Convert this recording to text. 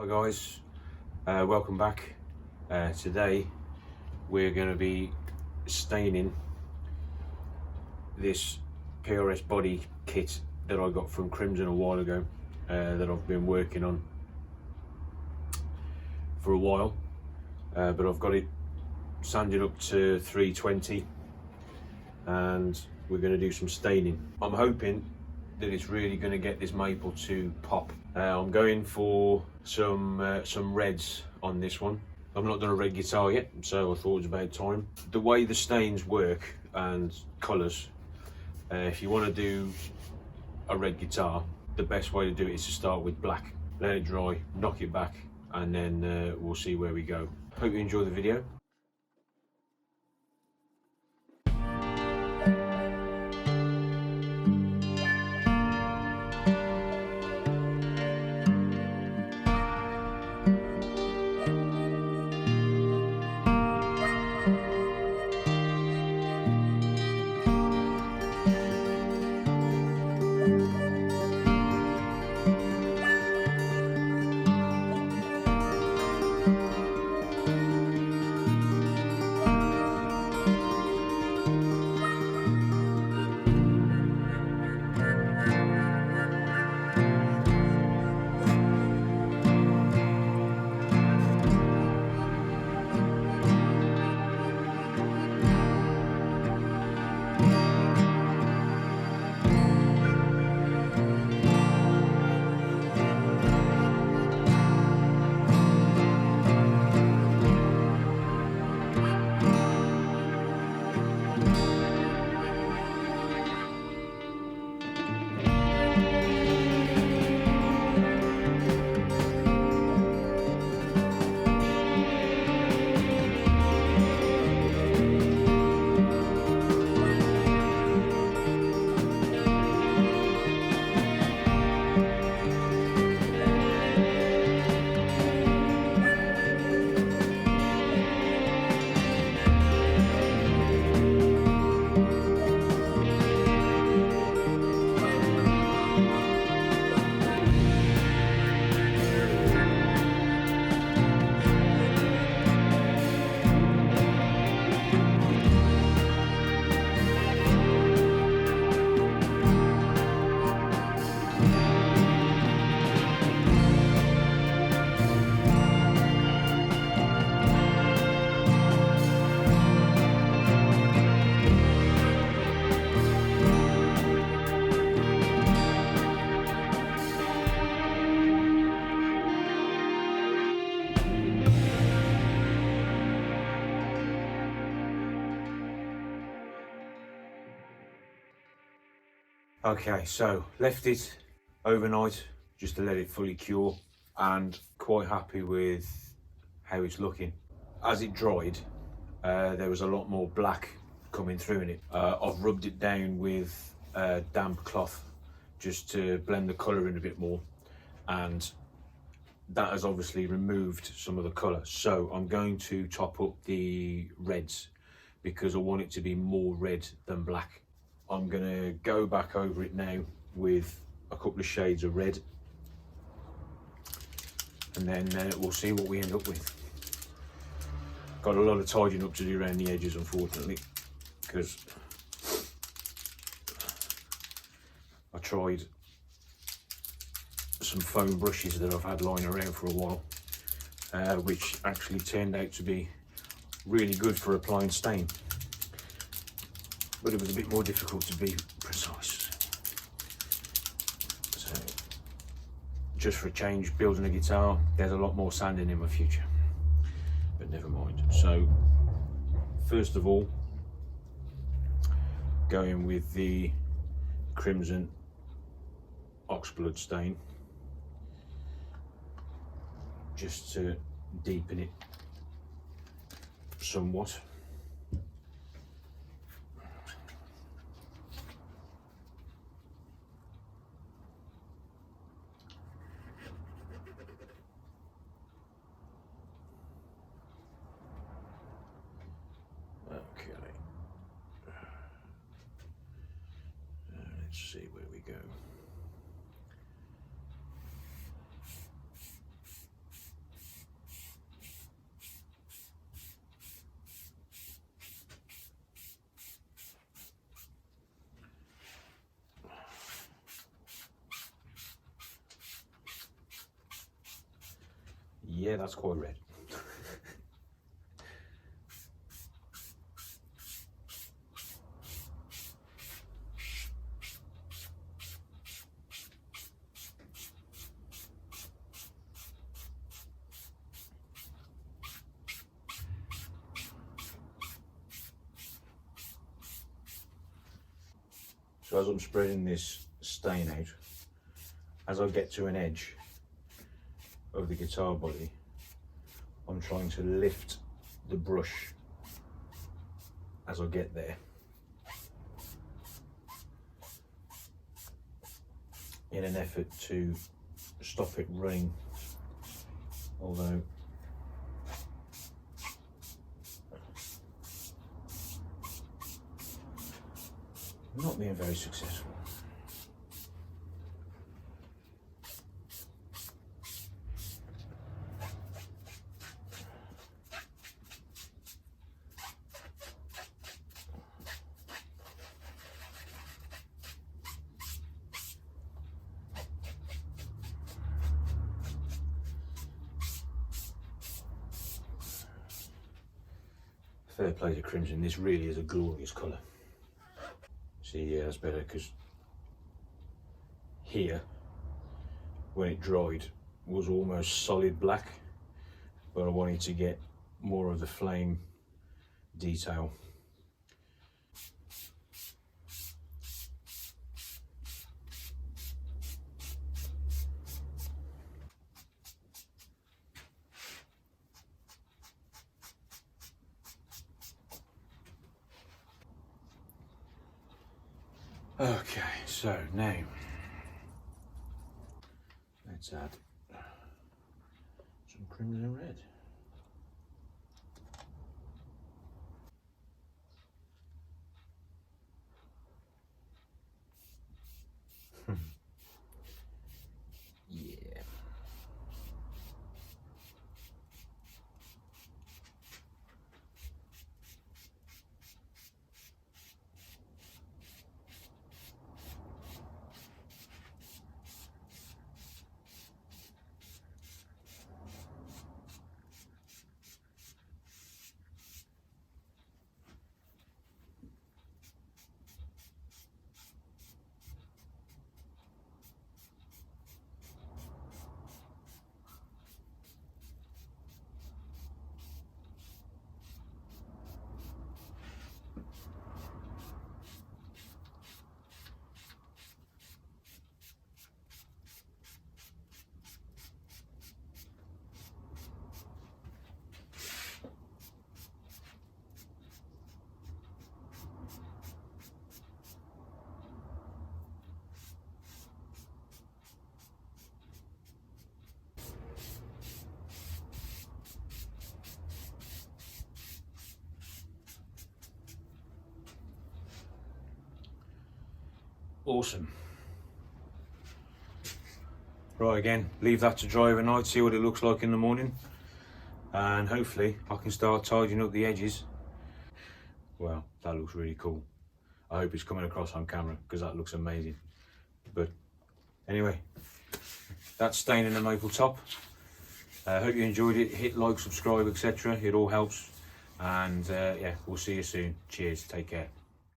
Hi guys, welcome back. Today we're going to be staining this PRS body kit that I got from Crimson a while ago, that I've been working on for a while, but I've got it sanded up to 320 and we're going to do some staining. I'm hoping that it's really going to get this maple to pop. I'm going for some reds on this one. I've not done a red guitar yet, so I thought it was about time. The way the stains work and colours, if you want to do a red guitar, the best way to do it is to start with black. Let it dry, knock it back, and then we'll see where we go. Hope you enjoy the video. Okay, so left it overnight just to let it fully cure, and quite happy with how it's looking. As it dried, there was a lot more black coming through in it. I've rubbed it down with a damp cloth just to blend the colour in a bit more, and that has obviously removed some of the colour. So I'm going to top up the reds because I want it to be more red than black. I'm going to go back over it now with a couple of shades of red, and then we'll see what we end up with. Got a lot of tidying up to do around the edges, unfortunately, because I tried some foam brushes that I've had lying around for a while, which actually turned out to be really good for applying stain, but it was a bit more difficult to be precise. So just for a change, building a guitar, there's a lot more sanding in my future, but never mind. So first of all, going with the Crimson oxblood stain just to deepen it somewhat. Okay, let's see where we go. Yeah, that's quite red. So as I'm spreading this stain out, as I get to an edge of the guitar body, I'm trying to lift the brush as I get there, in an effort to stop it running, although not being very successful. Fair play to Crimson, this really is a glorious colour. See, yeah, that's better, because here, when it dried, was almost solid black, but I wanted to get more of the flame detail. Okay, so now let's add some crimson red. Yeah. Awesome. Right, again, leave that to dry overnight, see what it looks like in the morning, and hopefully I can start tidying up the edges. Well, that looks really cool. I hope it's coming across on camera, because that looks amazing. But anyway, that's staining the maple top. I hope you enjoyed it. Hit like, subscribe, etc. It all helps. And yeah, we'll see you soon. Cheers, take care.